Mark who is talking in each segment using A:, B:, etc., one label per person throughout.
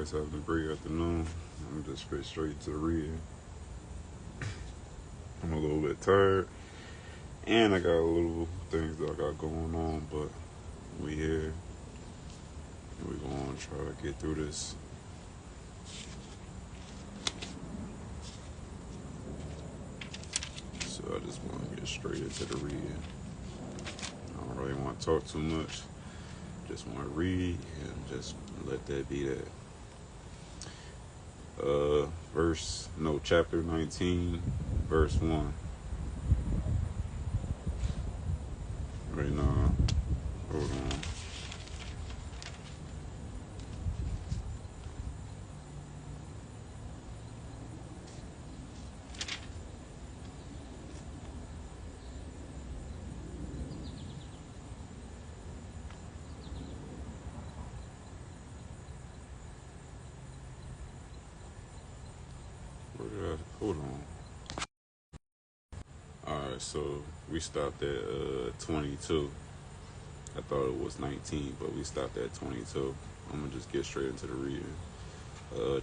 A: guys having a great afternoon. I'm just get straight to the reading. I'm a little bit tired, and I got a little things that I got going on, but we here, and we gonna try to get through this. So I just want to get straight into the reading. I don't really want to talk too much. Just want to read and just let that be that. Chapter 19, verse 1. Right now, hold on. Hold on. Alright, so we stopped at 22. I thought it was 19, but we stopped at 22. I'm going to just get straight into the reading.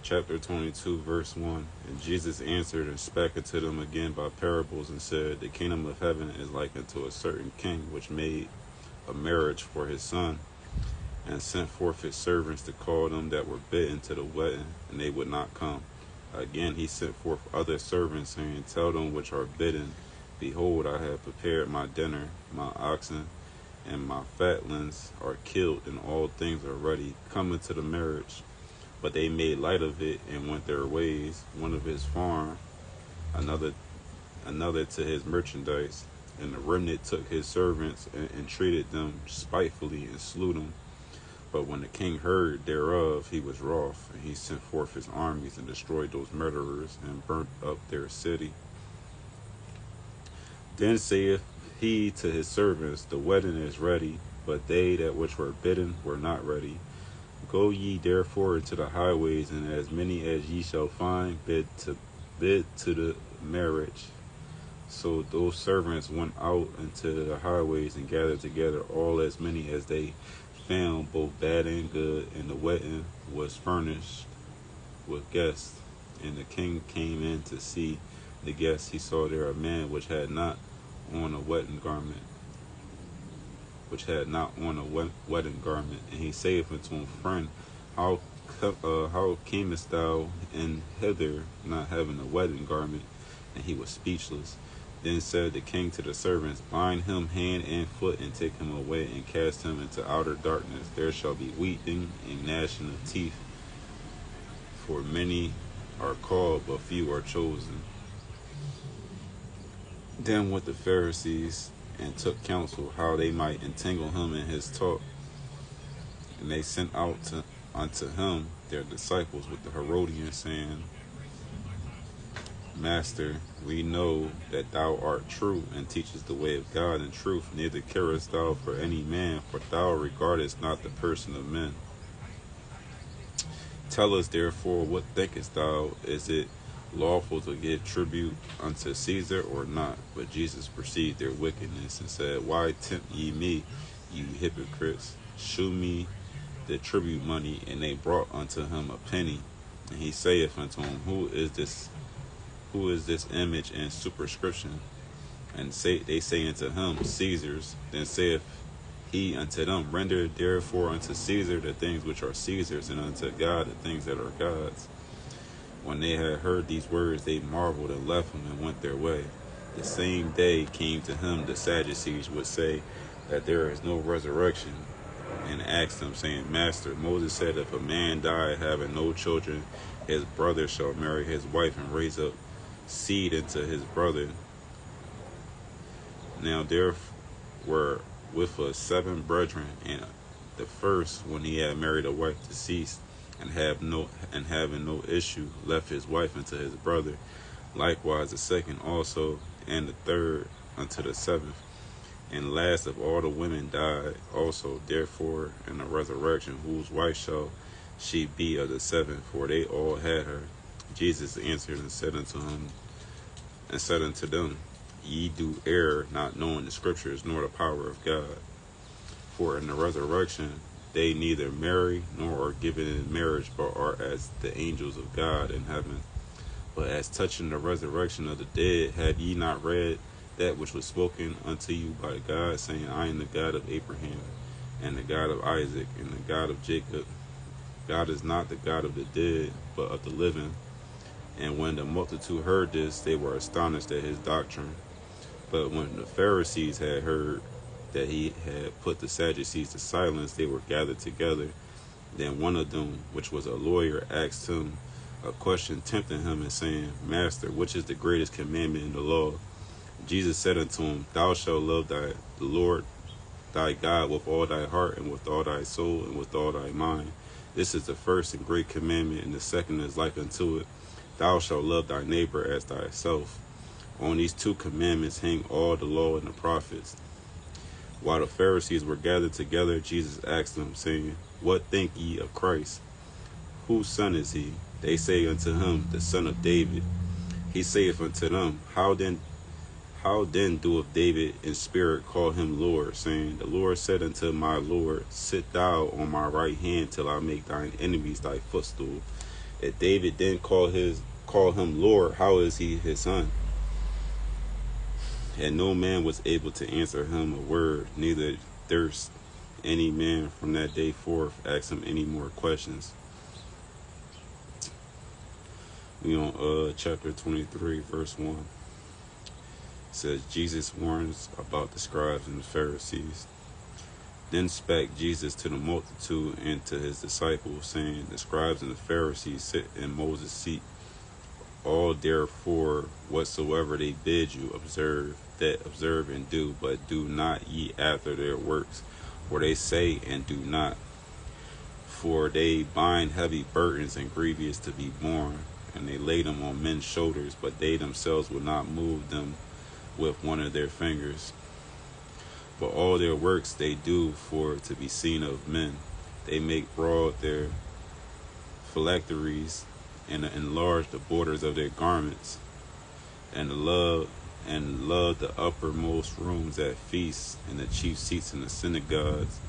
A: Chapter 22, verse 1. And Jesus answered and spake unto them again by parables, and said, The kingdom of heaven is like unto a certain king, which made a marriage for his son, and sent forth his servants to call them that were bidden to the wedding, and they would not come. Again he sent forth other servants, saying, Tell them which are bidden, Behold, I have prepared my dinner, my oxen and my fatlings are killed, and all things are ready. Come into the marriage. But they made light of it, and went their ways, one of his farm, another to his merchandise. And the remnant took his servants, and entreated them spitefully, and slew them. But when the king heard thereof, he was wroth, and he sent forth his armies, and destroyed those murderers, and burnt up their city. Then saith he to his servants, The wedding is ready, but they that which were bidden were not ready. Go ye therefore into the highways, and as many as ye shall find, bid to the marriage. So those servants went out into the highways, and gathered together all as many as they found, both bad and good, and the wedding was furnished with guests. And the king came in to see the guests. He saw there a man which had not on a wedding garment, and he saith unto him, Friend, how camest thou in hither, not having a wedding garment? And he was speechless. Then said the king to the servants, Bind him hand and foot, and take him away, and cast him into outer darkness. There shall be weeping and gnashing of teeth, for many are called, but few are chosen. Then went the Pharisees, and took counsel how they might entangle him in his talk. And they sent out unto him their disciples with the Herodians, saying, Master, we know that thou art true, and teachest the way of God in truth, neither carest thou for any man, for thou regardest not the person of men. Tell us therefore, what thinkest thou? Is it lawful to give tribute unto Caesar or not? But Jesus perceived their wickedness, and said, Why tempt ye me, you hypocrites? Shew me the tribute money. And they brought unto him a penny. And he saith unto them, Who is this image and superscription? And they say unto him, Caesar's. Then saith he unto them, Render therefore unto Caesar the things which are Caesar's, and unto God the things that are God's. When they had heard these words, they marveled, and left him, and went their way. The same day came to him the Sadducees, which say that there is no resurrection, and asked him, saying, Master, Moses said, If a man die having no children, his brother shall marry his wife, and raise up seed unto his brother. Now there were with us 7 brethren, and the first, when he had married a wife, deceased, and having no issue, left his wife unto his brother. Likewise the second also, and the third unto the 7th. And last of all the women died also. Therefore in the resurrection, whose wife shall she be of the 7th? For they all had her. Jesus answered and said unto them, Ye do err, not knowing the scriptures, nor the power of God. For in the resurrection they neither marry nor are given in marriage, but are as the angels of God in heaven. But as touching the resurrection of the dead, have ye not read that which was spoken unto you by God, saying, I am the God of Abraham, and the God of Isaac, and the God of Jacob? God is not the God of the dead, but of the living. And when the multitude heard this, they were astonished at his doctrine. But when the Pharisees had heard that he had put the Sadducees to silence, they were gathered together. Then one of them, which was a lawyer, asked him a question, tempting him, and saying, Master, which is the greatest commandment in the law? Jesus said unto him, Thou shalt love the Lord thy God with all thy heart, and with all thy soul, and with all thy mind. This is the first and great commandment, and the second is like unto it. Thou shalt love thy neighbor as thyself. On these two commandments hang all the law and the prophets. While the Pharisees were gathered together, Jesus asked them, saying, What think ye of Christ? Whose son is he? They say unto him, The son of David. He saith unto them, How then doeth David in spirit call him Lord, saying, The Lord said unto my Lord, Sit thou on my right hand till I make thine enemies thy footstool. If David then call him Lord, how is he his son? And no man was able to answer him a word, neither durst any man from that day forth ask him any more questions. We on chapter 23, verse 1. It says, Jesus warns about the scribes and the Pharisees. Then spake Jesus to the multitude and to his disciples, saying, The scribes and the Pharisees sit in Moses' seat. All therefore whatsoever they bid you, observe and do, but do not ye after their works. For they say and do not. For they bind heavy burdens and grievous to be borne, and they lay them on men's shoulders, but they themselves will not move them with one of their fingers. But all their works they do for to be seen of men. They make broad their phylacteries, and enlarge the borders of their garments, and love the uppermost rooms at feasts, and the chief seats in the synagogues,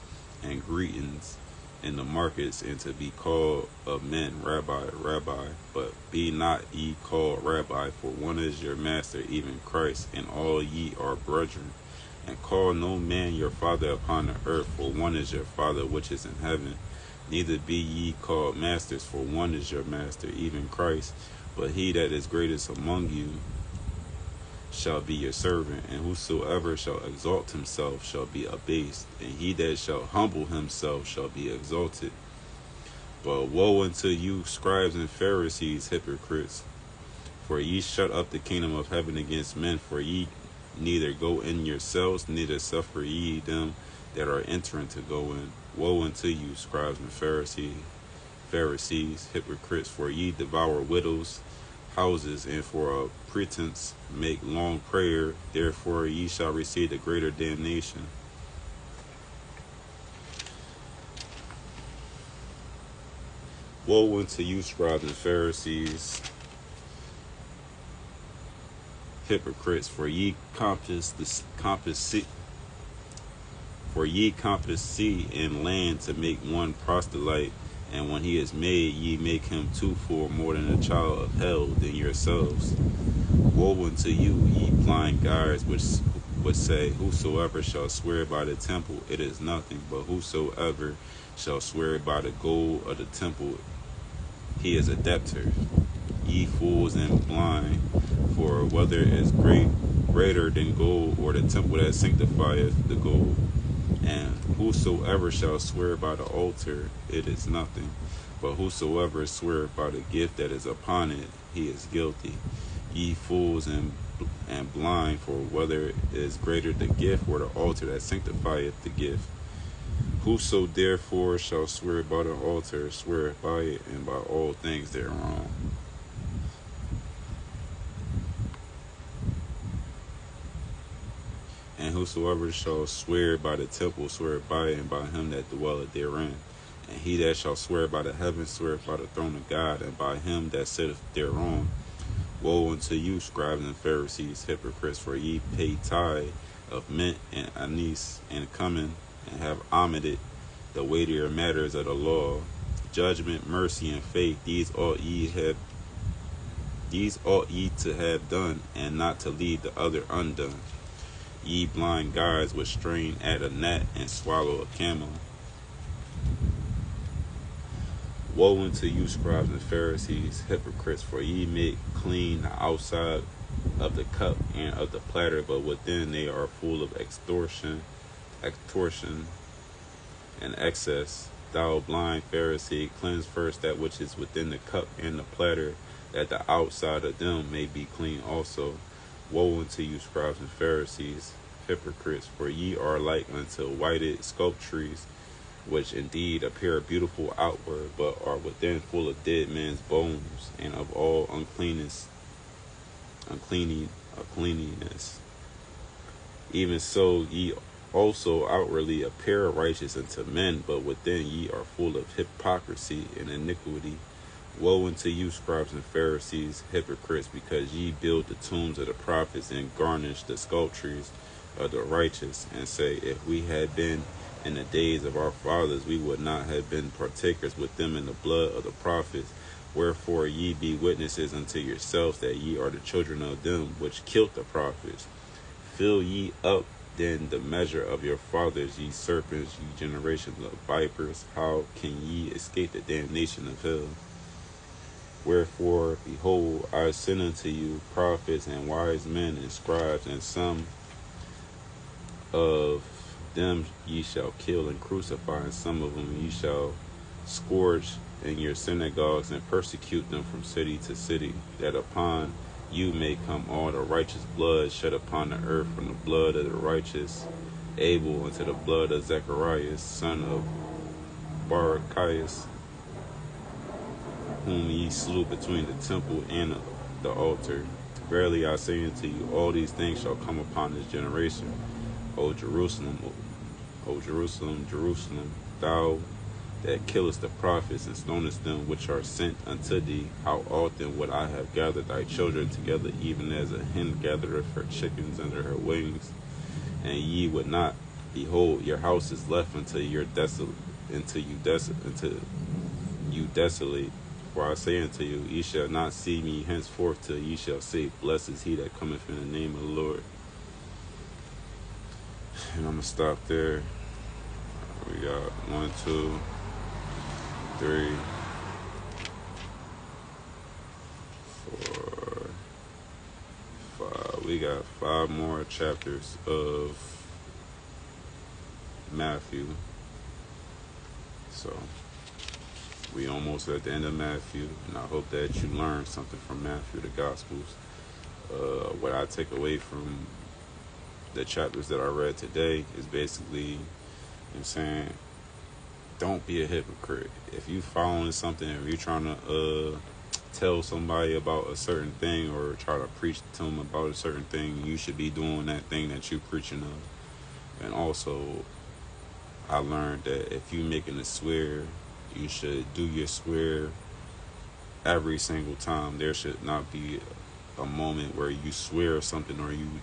A: and greetings in the markets, and to be called of men, Rabbi, Rabbi. But be not ye called Rabbi, for one is your master, even Christ, and all ye are brethren. And call no man your father upon the earth, for one is your Father which is in heaven. Neither be ye called masters, for one is your master, even Christ. But he that is greatest among you shall be your servant. And whosoever shall exalt himself shall be abased, and he that shall humble himself shall be exalted. But woe unto you, scribes and Pharisees, hypocrites! For ye shut up the kingdom of heaven against men, for ye neither go in yourselves, neither suffer ye them that are entering to go in. Woe unto you, scribes and Pharisees, hypocrites! For ye devour widows' houses, and for a pretense make long prayer. Therefore ye shall receive the greater damnation. Woe unto you, scribes and Pharisees, hypocrites! For ye compass sea and land to make one proselyte, and when he is made, ye make him twofold more than a child of hell than yourselves. Woe unto you, ye blind guides, which say, Whosoever shall swear by the temple, it is nothing, but whosoever shall swear by the gold of the temple, he is a debtor. Ye fools and blind, for whether is greater than gold, or the temple that sanctifieth the gold? And whosoever shall swear by the altar, it is nothing, but whosoever sweareth by the gift that is upon it, he is guilty. Ye fools and blind, for whether is greater the gift or the altar that sanctifieth the gift? Whoso therefore shall swear by the altar, sweareth by it, and by all things thereon. And whosoever shall swear by the temple, sweareth by it, and by him that dwelleth therein. And he that shall swear by the heavens, sweareth by the throne of God, and by him that sitteth thereon. Woe unto you, scribes and Pharisees, hypocrites! For ye pay tithe of mint and anise and cumin, and have omitted the weightier matters of the law, judgment, mercy, and faith, these ought ye to have done, and not to leave the other undone. Ye blind guides which strain at a gnat and swallow a camel. Woe unto you, scribes and Pharisees, hypocrites, for ye make clean the outside of the cup and of the platter, but within they are full of extortion and excess. Thou blind Pharisee, cleanse first that which is within the cup and the platter, that the outside of them may be clean also. Woe unto you, scribes and Pharisees, hypocrites, for ye are like unto whited sculptures, which indeed appear beautiful outward, but are within full of dead men's bones, and of all uncleanness. Even so ye also outwardly appear righteous unto men, but within ye are full of hypocrisy and iniquity. Woe unto you, scribes and Pharisees, hypocrites, because ye build the tombs of the prophets and garnish the sculptures of the righteous, and say, if we had been in the days of our fathers, we would not have been partakers with them in the blood of the prophets. Wherefore ye be witnesses unto yourselves that ye are the children of them which killed the prophets. Fill ye up then the measure of your fathers, ye serpents, ye generations of vipers. How can ye escape the damnation of hell? Wherefore, behold, I send unto you prophets and wise men and scribes, and some of them ye shall kill and crucify, and some of them ye shall scourge in your synagogues, and persecute them from city to city, that upon you may come all the righteous blood shed upon the earth, from the blood of the righteous Abel unto the blood of Zacharias, son of Barachias, whom ye slew between the temple and the altar. Verily I say unto you, all these things shall come upon this generation. O Jerusalem, Jerusalem, thou that killest the prophets and stonest them which are sent unto thee, how often would I have gathered thy children together, even as a hen gathereth her chickens under her wings, and ye would not. Behold, your house is left until you desolate. For I say unto you, ye shall not see me henceforth till ye shall say, blessed is he that cometh in the name of the Lord. And I'm going to stop there. We got 1, 2, 3, 4, 5. We got 5 more chapters of Matthew. So we almost at the end of Matthew, and I hope that you learned something from Matthew, the Gospels. What I take away from the chapters that I read today is basically, I'm saying, don't be a hypocrite. If you following something, if you're trying to tell somebody about a certain thing, or try to preach to them about a certain thing, you should be doing that thing that you're preaching of. And also, I learned that if you're making a swear, you should do your swear every single time. There should not be a moment where you swear something, or you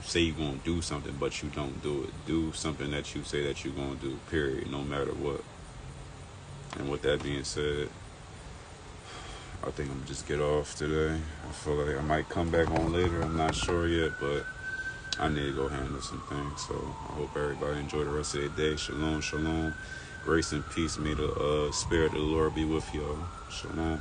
A: say you're going to do something, but you don't do it. Do something that you say that you're going to do, period, no matter what. And with that being said, I think I'm going to just get off today. I feel like I might come back on later. I'm not sure yet, but I need to go handle some things. So I hope everybody enjoy the rest of their day. Shalom, shalom. Grace and peace. May the spirit of the Lord be with y'all. Shalom.